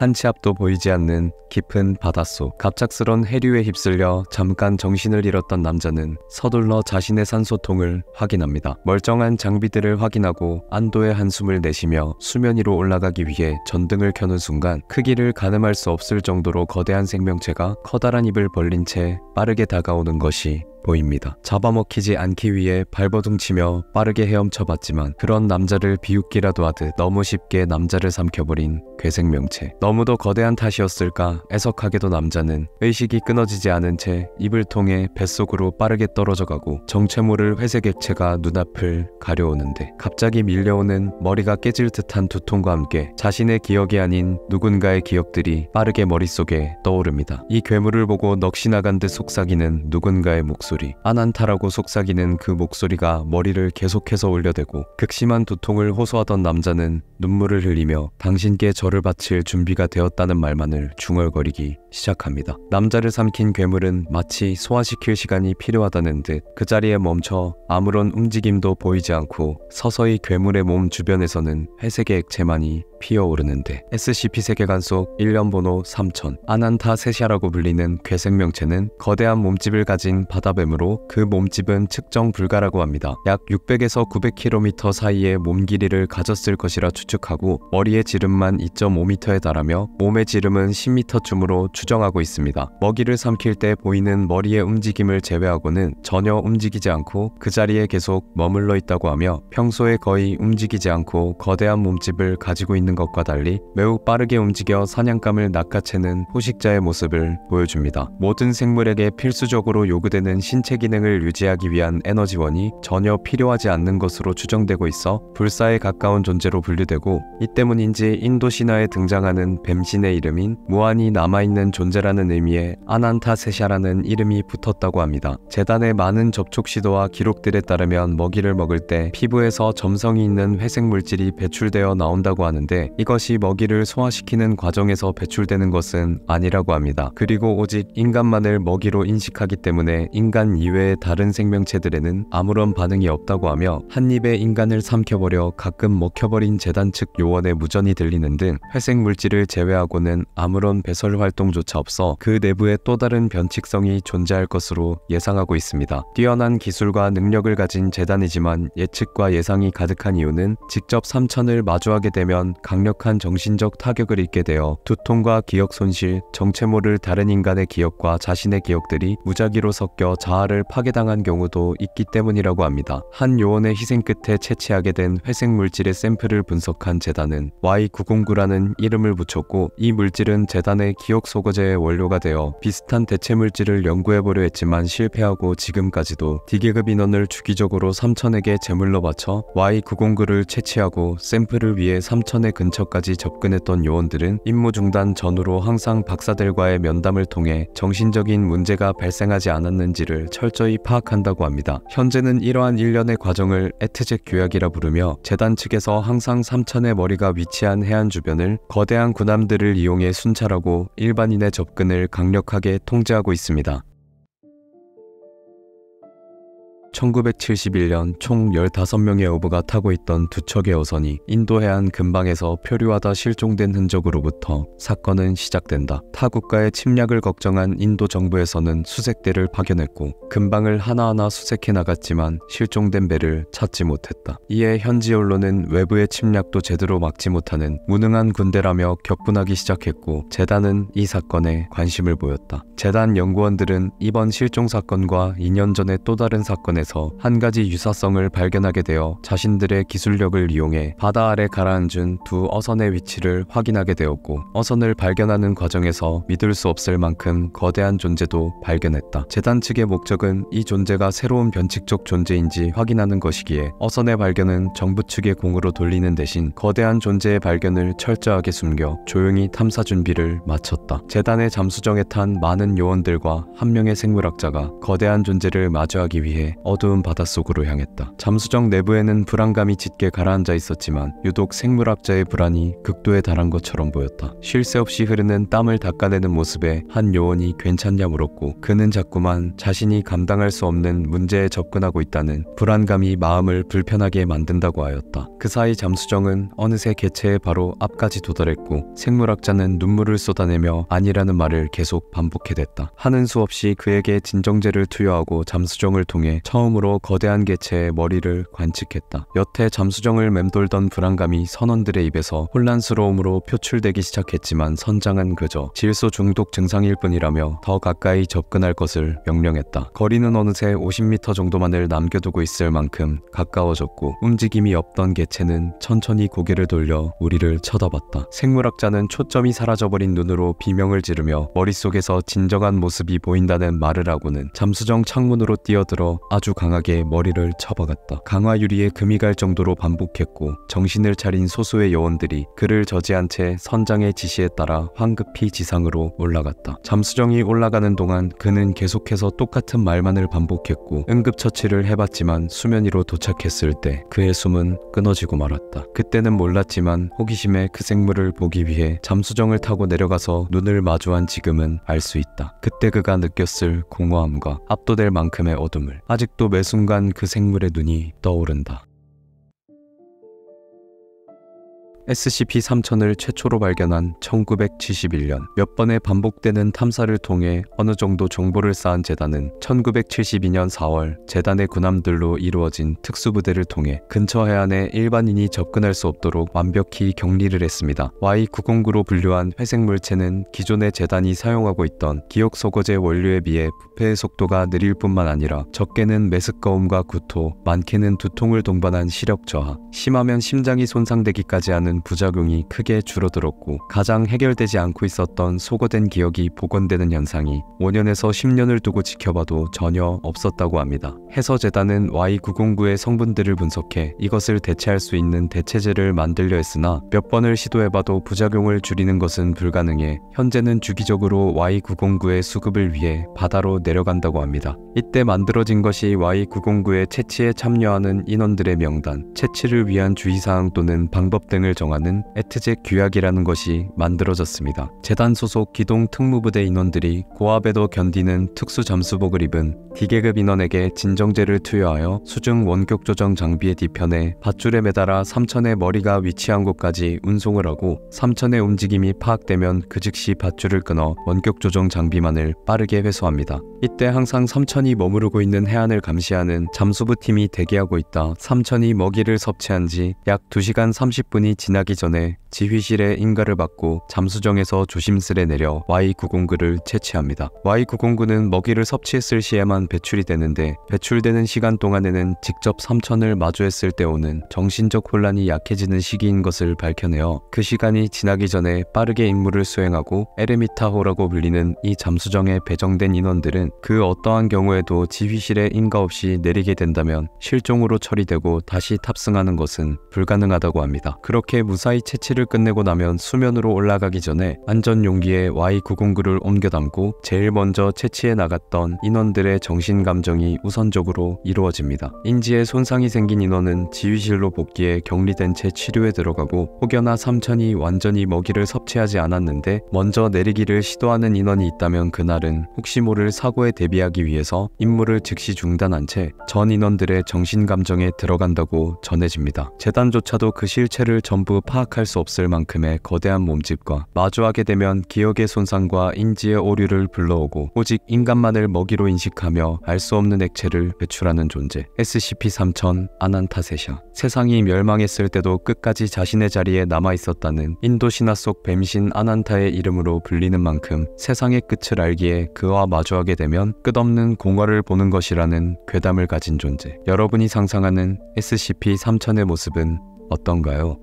한 치 앞도 보이지 않는 깊은 바닷속. 갑작스런 해류에 휩쓸려 잠깐 정신을 잃었던 남자는 서둘러 자신의 산소통을 확인합니다. 멀쩡한 장비들을 확인하고 안도의 한숨을 내쉬며 수면 위로 올라가기 위해 전등을 켜는 순간 크기를 가늠할 수 없을 정도로 거대한 생명체가 커다란 입을 벌린 채 빠르게 다가오는 것이 보입니다. 잡아먹히지 않기 위해 발버둥치며 빠르게 헤엄쳐봤지만 그런 남자를 비웃기라도 하듯 너무 쉽게 남자를 삼켜버린 괴생명체. 너무도 거대한 탓이었을까 애석하게도 남자는 의식이 끊어지지 않은 채 입을 통해 뱃속으로 빠르게 떨어져가고 정체모를 회색 액체가 눈앞을 가려오는데 갑자기 밀려오는 머리가 깨질 듯한 두통과 함께 자신의 기억이 아닌 누군가의 기억들이 빠르게 머릿속에 떠오릅니다. 이 괴물을 보고 넋이 나간 듯 속삭이는 누군가의 목소리. 아난타라고 속삭이는 그 목소리가 머리를 계속해서 울려대고 극심한 두통을 호소하던 남자는 눈물을 흘리며 당신께 절을 바칠 준비가 되었다는 말만을 중얼거리기 시작합니다. 남자를 삼킨 괴물은 마치 소화시킬 시간이 필요하다는 듯 그 자리에 멈춰 아무런 움직임도 보이지 않고 서서히 괴물의 몸 주변에서는 회색의 액체만이 피어오르는데 SCP 세계관 속 일련번호 3000 아난타세샤라고 불리는 괴생명체는 거대한 몸집을 가진 바다뱀으로 그 몸집은 측정 불가라고 합니다. 약 600에서 900km 사이의 몸 길이를 가졌을 것이라 추측하고 머리의 지름만 2.5m에 달하며 몸의 지름은 10m쯤으로 추정하고 있습니다. 먹이를 삼킬 때 보이는 머리의 움직임을 제외하고는 전혀 움직이지 않고 그 자리에 계속 머물러 있다고 하며 평소에 거의 움직이지 않고 거대한 몸집을 가지고 있는 것과 달리 매우 빠르게 움직여 사냥감을 낚아채는 포식자의 모습을 보여줍니다. 모든 생물에게 필수적으로 요구되는 신체 기능을 유지하기 위한 에너지원이 전혀 필요하지 않는 것으로 추정되고 있어 불사에 가까운 존재로 분류되고 이 때문인지 인도 신화에 등장하는 뱀신의 이름인 무한히 남아있는 존재라는 의미의 아난타세샤라는 이름이 붙었다고 합니다. 재단의 많은 접촉 시도와 기록들에 따르면 먹이를 먹을 때 피부에서 점성이 있는 회색 물질이 배출되어 나온다고 하는데 이것이 먹이를 소화시키는 과정에서 배출되는 것은 아니라고 합니다. 그리고 오직 인간만을 먹이로 인식하기 때문에 인간 이외의 다른 생명체들에는 아무런 반응이 없다고 하며 한 입에 인간을 삼켜버려 가끔 먹혀버린 재단 측 요원의 무전이 들리는 등 회색 물질을 제외하고는 아무런 배설 활동조차 없어 그 내부에 또 다른 변칙성이 존재할 것으로 예상하고 있습니다. 뛰어난 기술과 능력을 가진 재단이지만 예측과 예상이 가득한 이유는 직접 3000을 마주하게 되면 강력한 정신적 타격을 입게 되어 두통과 기억 손실, 정체 모를 다른 인간의 기억과 자신의 기억들이 무작위로 섞여 자아를 파괴당한 경우도 있기 때문이라고 합니다. 한 요원의 희생 끝에 채취하게 된 회색 물질의 샘플을 분석한 재단은 Y909라는 이름을 붙였고 이 물질은 재단의 기억 소거제의 원료가 되어 비슷한 대체 물질을 연구해보려 했지만 실패하고 지금까지도 D계급 인원을 주기적으로 3000에게 제물로 바쳐 Y909를 채취하고 샘플을 위해 3000의 근처까지 접근했던 요원들은 임무 중단 전후로 항상 박사들과의 면담을 통해 정신적인 문제가 발생하지 않았는지를 철저히 파악한다고 합니다. 현재는 이러한 일련의 과정을 에트젝 규약이라 부르며 재단 측에서 항상 3000의 머리가 위치한 해안 주변을 거대한 군함들을 이용해 순찰하고 일반인의 접근을 강력하게 통제하고 있습니다. 1971년 총 15명의 어부가 타고 있던 두 척의 어선이 인도 해안 근방에서 표류하다 실종된 흔적으로부터 사건은 시작된다. 타 국가의 침략을 걱정한 인도 정부에서는 수색대를 파견했고 근방을 하나하나 수색해 나갔지만 실종된 배를 찾지 못했다. 이에 현지 언론은 외부의 침략도 제대로 막지 못하는 무능한 군대라며 격분하기 시작했고 재단은 이 사건에 관심을 보였다. 재단 연구원들은 이번 실종 사건과 2년 전의 또 다른 사건에서 한 가지 유사성을 발견하게 되어 자신들의 기술력을 이용해 바다 아래 가라앉은 두 어선의 위치를 확인하게 되었고 어선을 발견하는 과정에서 믿을 수 없을 만큼 거대한 존재도 발견했다. 재단 측의 목적은 이 존재가 새로운 변칙적 존재인지 확인하는 것이기에 어선의 발견은 정부 측의 공으로 돌리는 대신 거대한 존재의 발견을 철저하게 숨겨 조용히 탐사 준비를 마쳤다. 재단의 잠수정에 탄 많은 요원들과 한 명의 생물학자가 거대한 존재를 마주하기 위해 어두운 바닷속으로 향했다. 잠수정 내부에는 불안감이 짙게 가라앉아 있었지만 유독 생물학자의 불안이 극도에 달한 것처럼 보였다. 쉴 새 없이 흐르는 땀을 닦아내는 모습에 한 요원이 괜찮냐 물었고 그는 자꾸만 자신이 감당할 수 없는 문제에 접근하고 있다는 불안감이 마음을 불편하게 만든다고 하였다. 그 사이 잠수정은 어느새 개체의 바로 앞까지 도달했고 생물학자는 눈물을 쏟아내며 아니라는 말을 계속 반복해댔다. 하는 수 없이 그에게 진정제를 투여하고 잠수정을 통해 처음으로 거대한 개체의 머리를 관측했다. 여태 잠수정을 맴돌던 불안감이 선원들의 입에서 혼란스러움으로 표출되기 시작했지만 선장은 그저 질소 중독 증상일 뿐이라며 더 가까이 접근할 것을 명령했다. 거리는 어느새 50m 정도만을 남겨두고 있을 만큼 가까워졌고 움직임이 없던 개체는 천천히 고개를 돌려 우리를 쳐다봤다. 생물학자는 초점이 사라져버린 눈으로 비명을 지르며 머릿속에서 진정한 모습이 보인다는 말을 하고는 잠수정 창문으로 뛰어들어 아주 강하게 머리를 쳐박았다. 강화 유리에 금이 갈 정도로 반복했고 정신을 차린 소수의 요원들이 그를 저지한 채 선장의 지시에 따라 황급히 지상으로 올라갔다. 잠수정이 올라가는 동안 그는 계속해서 똑같은 말만을 반복했고 응급처치를 해봤지만 수면 위로 도착했을 때 그의 숨은 끊어지고 말았다. 그때는 몰랐지만 호기심에 그 생물을 보기 위해 잠수정을 타고 내려가서 눈을 마주한 지금은 알 수 있다. 그때 그가 느꼈을 공허함과 압도될 만큼의 어둠을. 아직도 매 순간 그 생물의 눈이 떠오른다. SCP-3000을 최초로 발견한 1971년 몇 번의 반복되는 탐사를 통해 어느 정도 정보를 쌓은 재단은 1972년 4월 재단의 군함들로 이루어진 특수부대를 통해 근처 해안에 일반인이 접근할 수 없도록 완벽히 격리를 했습니다. Y909로 분류한 회색물체는 기존의 재단이 사용하고 있던 기억소거제 원료에 비해 부패의 속도가 느릴 뿐만 아니라 적게는 메스꺼움과 구토, 많게는 두통을 동반한 시력 저하, 심하면 심장이 손상되기까지 하는 부작용이 크게 줄어들었고 가장 해결되지 않고 있었던 소거된 기억이 복원되는 현상이 5년에서 10년을 두고 지켜봐도 전혀 없었다고 합니다. 해서재단은 Y909의 성분들을 분석해 이것을 대체할 수 있는 대체제를 만들려 했으나 몇 번을 시도해봐도 부작용을 줄이는 것은 불가능해 현재는 주기적으로 Y909의 수급을 위해 바다로 내려간다고 합니다. 이때 만들어진 것이 Y909의 채취에 참여하는 인원들의 명단, 채취를 위한 주의사항 또는 방법 등을 정하는 에트제 규약이라는 것이 만들어졌습니다. 재단 소속 기동 특무부대 인원들이 고압에도 견디는 특수 잠수복을 입은 D계급 인원에게 진정제를 투여하여 수중 원격 조정 장비의 뒤편에 밧줄에 매달아 3000의 머리가 위치한 곳까지 운송을 하고 3000의 움직임이 파악되면 그 즉시 밧줄을 끊어 원격 조정 장비만을 빠르게 회수합니다. 이때 항상 3000이 머무르고 있는 해안을 감시하는 잠수부 팀이 대기하고 있다. 3000이 먹이를 섭취한 지 약 2시간 30분이 지나기 전에 지휘실에 인가를 받고 잠수정에서 조심스레 내려 Y909를 채취합니다. Y909는 먹이를 섭취했을 시에만 배출이 되는데 배출되는 시간 동안에는 직접 3000을 마주했을 때 오는 정신적 혼란이 약해지는 시기인 것을 밝혀내어 그 시간이 지나기 전에 빠르게 임무를 수행하고 에레미타호라고 불리는 이 잠수정에 배정된 인원들은 그 어떠한 경우에도 지휘실에 인가 없이 내리게 된다면 실종으로 처리되고 다시 탑승하는 것은 불가능하다고 합니다. 그렇게 무사히 채취를 끝내고 나면 수면으로 올라가기 전에 안전용기에 Y909를 옮겨 담고 제일 먼저 채취해 나갔던 인원들의 정신감정이 우선적으로 이루어집니다. 인지에 손상이 생긴 인원은 지휘실로 복귀해 격리된 채 치료에 들어가고 혹여나 3000이 완전히 먹이를 섭취하지 않았는데 먼저 내리기를 시도하는 인원이 있다면 그날은 혹시 모를 사고에 대비하기 위해서 임무를 즉시 중단한 채 전 인원들의 정신감정에 들어간다고 전해집니다. 재단조차도 그 실체를 전부 파악할 수 없을 만큼의 거대한 몸집과 마주하게 되면 기억의 손상과 인지의 오류를 불러오고 오직 인간만을 먹이로 인식하며 알 수 없는 액체를 배출하는 존재. SCP-3000 아난타세샤. 세상이 멸망했을 때도 끝까지 자신의 자리에 남아있었다는 인도 신화 속 뱀신 아난타의 이름으로 불리는 만큼 세상의 끝을 알기에 그와 마주하게 되면 끝없는 공허를 보는 것이라는 괴담을 가진 존재. 여러분이 상상하는 SCP-3000의 모습은 어떤가요?